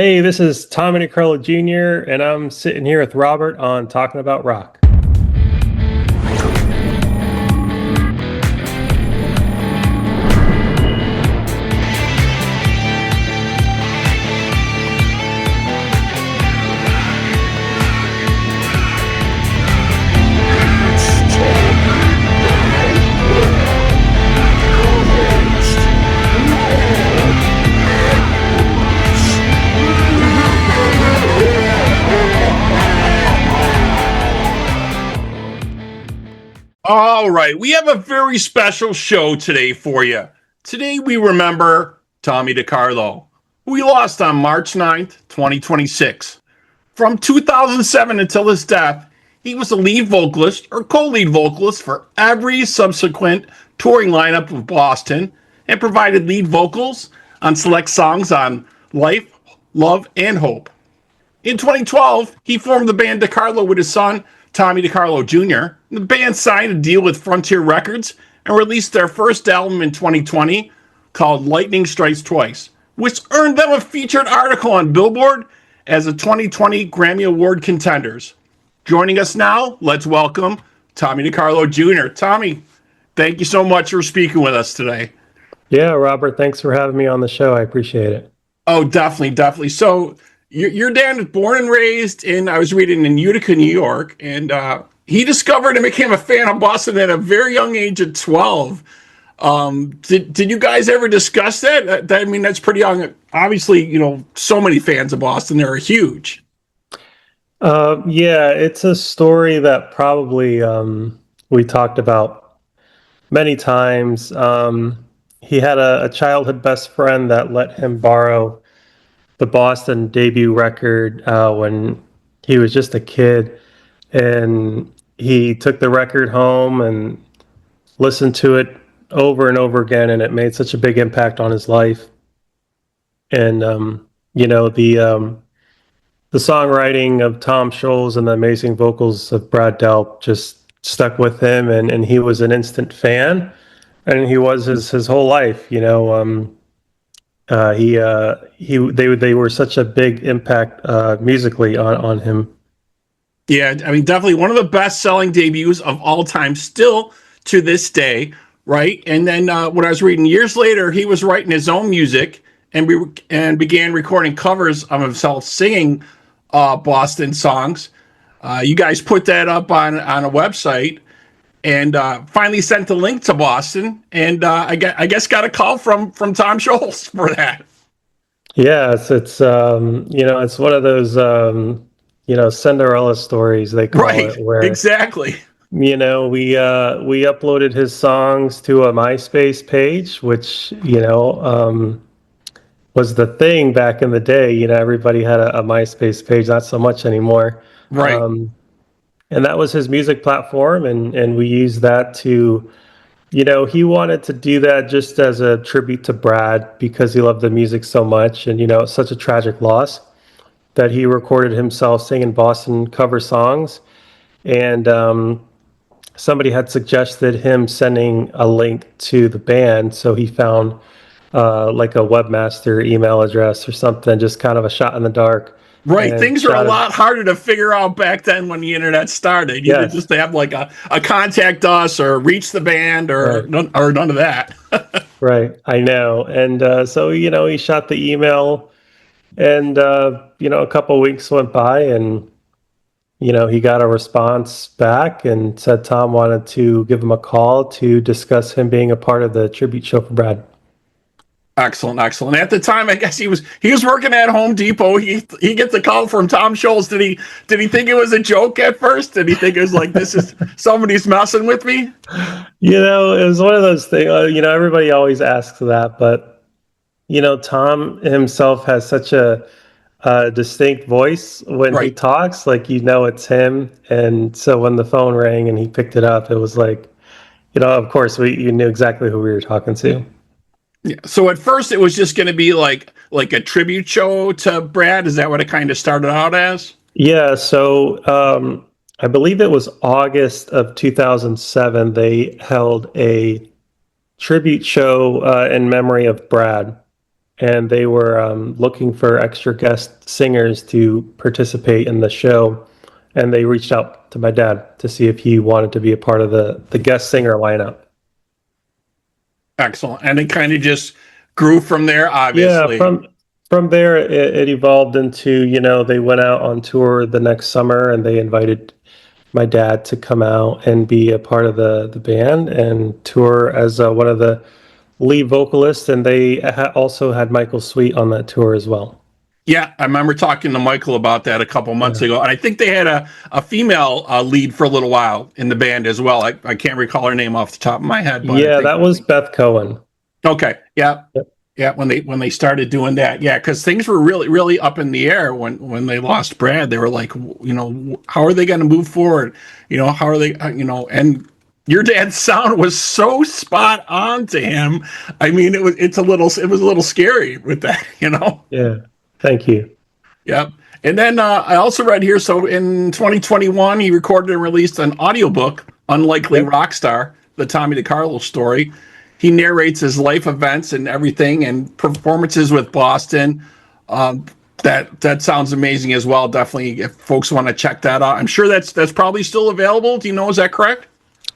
Hey, this is Tommy Decarlo Jr., and I'm sitting here with Robert on Talking About Rock. All right, we have a very special show today for you. Today we remember Tommy Decarlo, who we lost on March 9th, 2026. From 2007 until his death, he was the lead vocalist or co-lead vocalist for every subsequent touring lineup of Boston and provided lead vocals on select songs on Life, Love, and Hope. In 2012, he formed the band Decarlo with his son, Tommy Decarlo Jr. The band signed a deal with Frontier Records and released their first album in 2020 called Lightning Strikes Twice, which earned them a featured article on Billboard as a 2020 Grammy Award contenders. Joining us now, let's welcome Tommy Decarlo Jr. Tommy, thank you so much for speaking with us today. Yeah, Robert, thanks for having me on the show. I appreciate it. Oh, definitely. So your dad was born and raised I was reading, in Utica, New York, and he discovered and became a fan of Boston at a very young age of 12. Did you guys ever discuss that? I mean, that's pretty young. Obviously, so many fans of Boston. They're huge. Yeah, it's a story that probably we talked about many times. He had a childhood best friend that let him borrow the Boston debut record when he was just a kid, and he took the record home and listened to it over and over again, and it made such a big impact on his life. And the songwriting of Tom Scholz and the amazing vocals of Brad Delp just stuck with him, and he was an instant fan, and he was his whole life. They were such a big impact musically on him. Yeah, I mean, definitely one of the best-selling debuts of all time, still to this day, right? And then when I was reading years later, he was writing his own music and began recording covers of himself singing Boston songs. You guys put that up on a website, and finally sent the link to Boston, and I guess got a call from Tom Scholz for that. Yeah, it's one of those Cinderella stories, they call it, where exactly. We uploaded his songs to a MySpace page, which was the thing back in the day. Everybody had a MySpace page, not so much anymore. Right. And that was his music platform, and we used that to, he wanted to do that just as a tribute to Brad because he loved the music so much, and it's such a tragic loss that he recorded himself singing Boston cover songs. And somebody had suggested him sending a link to the band, so he found like a webmaster email address or something, just kind of a shot in the dark. Right, things are a lot harder to figure out back then when the internet started. You could just have like a contact us or reach the band or none of that. Right, I know. And so he shot the email, and a couple of weeks went by, and he got a response back and said Tom wanted to give him a call to discuss him being a part of the tribute show for Brad. Excellent. At the time, I guess he was working at Home Depot. He gets a call from Tom Scholz. Did he think it was a joke at first? Did he think it was like, this is somebody's messing with me? It was one of those things. Everybody always asks that, but Tom himself has such a distinct voice when he talks. Like it's him. And so when the phone rang and he picked it up, it was like, of course you knew exactly who we were talking to. Yeah. So at first it was just going to be like a tribute show to Brad. Is that what it kind of started out as? Yeah. So I believe it was August of 2007. They held a tribute show in memory of Brad. and they were looking for extra guest singers to participate in the show. And they reached out to my dad to see if he wanted to be a part of the guest singer lineup. Excellent. And it kind of just grew from there, Yeah, obviously. from there it evolved into, they went out on tour the next summer and they invited my dad to come out and be a part of the band and tour as one of the lead vocalists, and they also had Michael Sweet on that tour as well. Yeah, I remember talking to Michael about that a couple months Yeah, ago. And I think they had a female lead for a little while in the band as well. I can't recall her name off the top of my head, but I yeah, think. that was Beth Cohen. Okay. Yeah. Yep. Yeah, when they started doing that, yeah, because things were really up in the air when they lost Brad. They were like, how are they going to move forward? How are they? And your dad's sound was so spot on to him. I mean, it was a little scary with that. Yeah, thank you. Yep. And then I also read here. So in 2021, he recorded and released an audiobook, "Unlikely Yep. Rock Star: The Tommy DeCarlo Story." He narrates his life events and everything, and performances with Boston. Um, that sounds amazing as well. Definitely, if folks want to check that out, I'm sure that's probably still available. Do you know? Is that correct?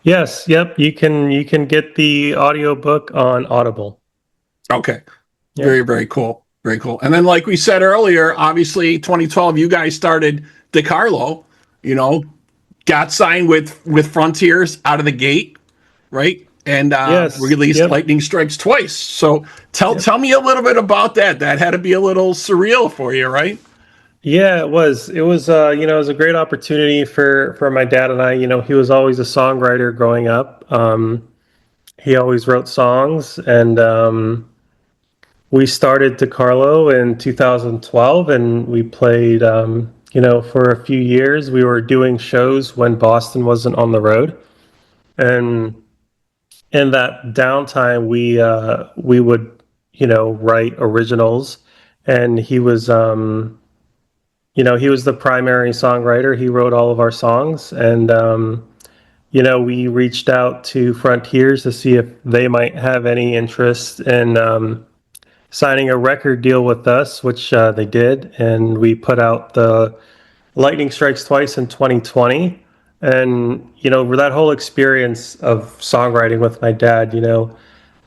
Yes, yep. You can get the audiobook on Audible. Okay. Very, Yep. very cool. Very cool. And then, like we said earlier, obviously, 2012, you guys started Decarlo. You know, got signed with Frontiers out of the gate, right? And Yes. released Yep. Lightning Strikes twice. So Yep. tell me a little bit about that. That had to be a little surreal for you, right? Yeah, it was. It was. It was a great opportunity for my dad and I. He was always a songwriter growing up. He always wrote songs, and we started DeCarlo in 2012, and we played. For a few years, we were doing shows when Boston wasn't on the road, and in that downtime, we would write originals, and he was the primary songwriter. He wrote all of our songs, and we reached out to Frontiers to see if they might have any interest in signing a record deal with us, which they did, and we put out the Lightning Strikes Twice in 2020. And that whole experience of songwriting with my dad,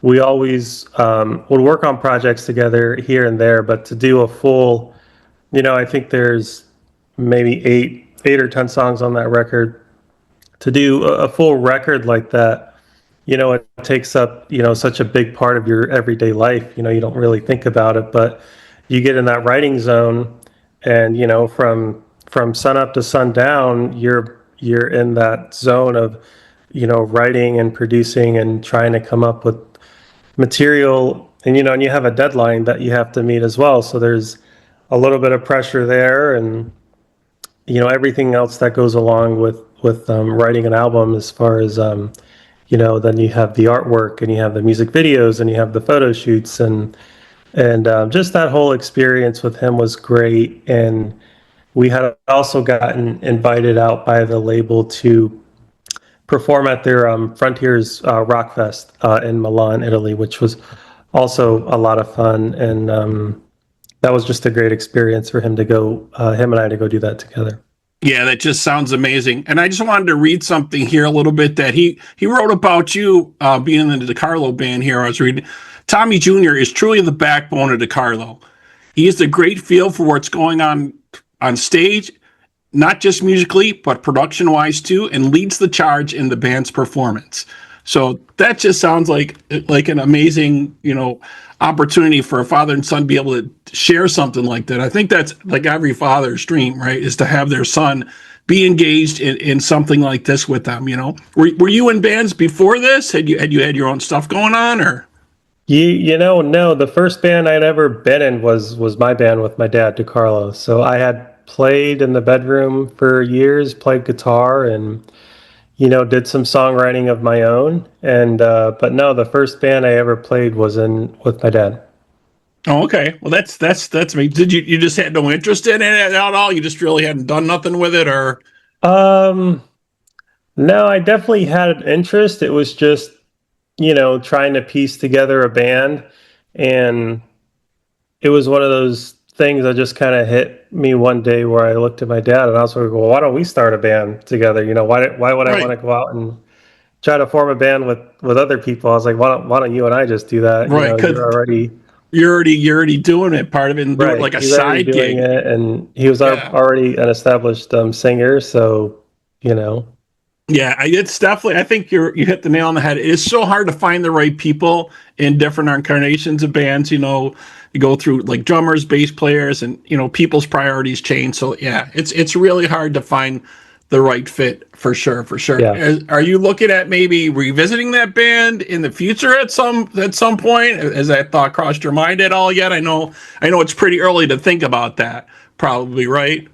we always would work on projects together here and there, but to do a full, I think there's maybe eight or 10 songs on that record. To do a full record like that, it takes up, such a big part of your everyday life. You don't really think about it, but you get in that writing zone, and from sun up to sundown, you're in that zone of, writing and producing and trying to come up with material, and you have a deadline that you have to meet as well. So there's a little bit of pressure there, and everything else that goes along with writing an album, as far as then you have the artwork, and you have the music videos, and you have the photo shoots, and just that whole experience with him was great. And we had also gotten invited out by the label to perform at their Frontiers Rock Fest in Milan, Italy, which was also a lot of fun. And that was just a great experience for him and I to go do that together. Yeah, that just sounds amazing. And I just wanted to read something here a little bit that he wrote about you being in the DeCarlo band here. I was reading. Tommy Jr. is truly the backbone of DeCarlo. He has a great feel for what's going on stage, not just musically, but production wise too, and leads the charge in the band's performance. So that just sounds like an amazing, opportunity for a father and son to be able to share something like that. I think that's like every father's dream, right? Is to have their son be engaged in something like this with them. Were you in bands before this? Had you had your own stuff going on, or? No, the first band I'd ever been in was my band with my dad, DeCarlo. So I had played in the bedroom for years, played guitar, and did some songwriting of my own. And but no, the first band I ever played was in with my dad. Oh, okay. Well, that's me. Did you just had no interest in it at all? You just really hadn't done nothing with it, or? Um, no, I definitely had an interest. It was just trying to piece together a band, and it was one of those things that just kind of hit me one day where I looked at my dad and I was like, well, why don't we start a band together? Why would I want Right, to go out and try to form a band with other people? I was like, why don't you and I just do that? right. Because You're already you're already doing it, part of it, and do it right. like a He's already side doing gig. it, and he was Yeah. already an established singer. So, you know, Yeah, it's definitely. I think you hit the nail on the head. It is so hard to find the right people in different incarnations of bands. You go through like drummers, bass players, and people's priorities change. So yeah, it's really hard to find the right fit for sure, for sure. yeah, Are you looking at maybe revisiting that band in the future at some point? Has that thought crossed your mind at all yet? I know it's pretty early to think about that. Probably right.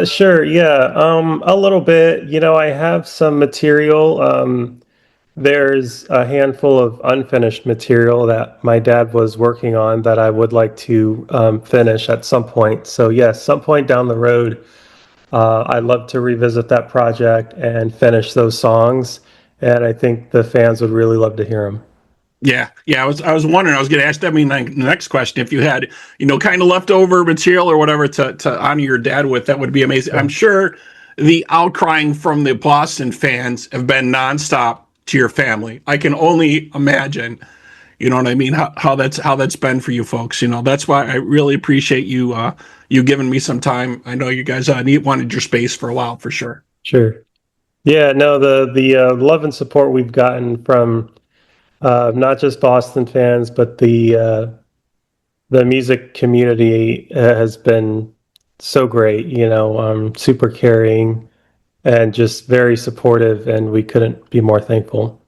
sure, yeah, a little bit. I have some material. There's a handful of unfinished material that my dad was working on that I would like to finish at some point. So, yes, some point down the road, I'd love to revisit that project and finish those songs. And I think the fans would really love to hear them. Yeah, yeah. I was wondering. I was going to ask Debbie the next question if you had kind of leftover material or whatever to honor your dad with. That would be amazing. I'm Yeah, sure the outcrying from the Boston fans have been nonstop to your family. I can only imagine. You know what I mean? How that's been for you folks. That's why I really appreciate you giving me some time. I know you guys wanted your space for a while for sure. sure. Yeah, no, the love and support we've gotten from not just Boston fans, but the music community has been so great. Super caring and just very supportive, and we couldn't be more thankful.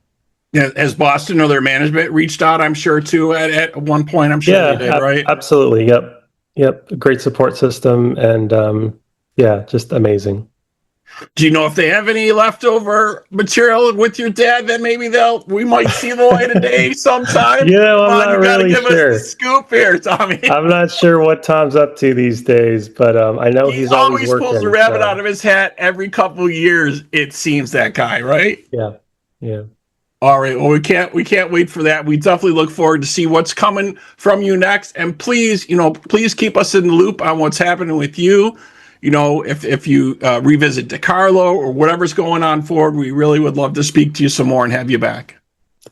Yeah, has Boston or their management reached out? I'm sure too at one point. I'm sure they Yeah, did, right? absolutely. Yep, yep. Great support system, and yeah, just amazing. Do you know if they have any leftover material with your dad that maybe we might see the light of day sometime? Come I'm on, not you got to really give us the sure. scoop here, Tommy. I'm not sure what Tom's up to these days, but I know He he's always always pulls a working. rabbit out So of his hat every couple of years. It seems that guy, right? yeah, yeah, All right. Well, we can't wait for that. We definitely look forward to see what's coming from you next. And please, please keep us in the loop on what's happening with you. If you revisit Decarlo or whatever's going on forward, we really would love to speak to you some more and have you back.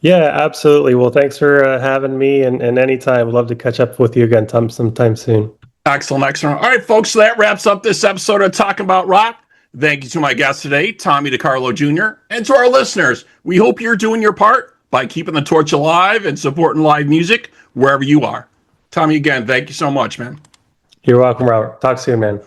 yeah. Absolutely. Well, thanks for having me, and anytime, love to catch up with you again, Tom, sometime soon. Excellent, excellent. All right, folks. So that wraps up this episode of Talking About Rock. Thank you to my guest today, Tommy Decarlo Jr., and to our listeners. We hope you're doing your part by keeping the torch alive and supporting live music wherever you are. Tommy, again, thank you so much, man. You're welcome, Robert. Talk soon, man.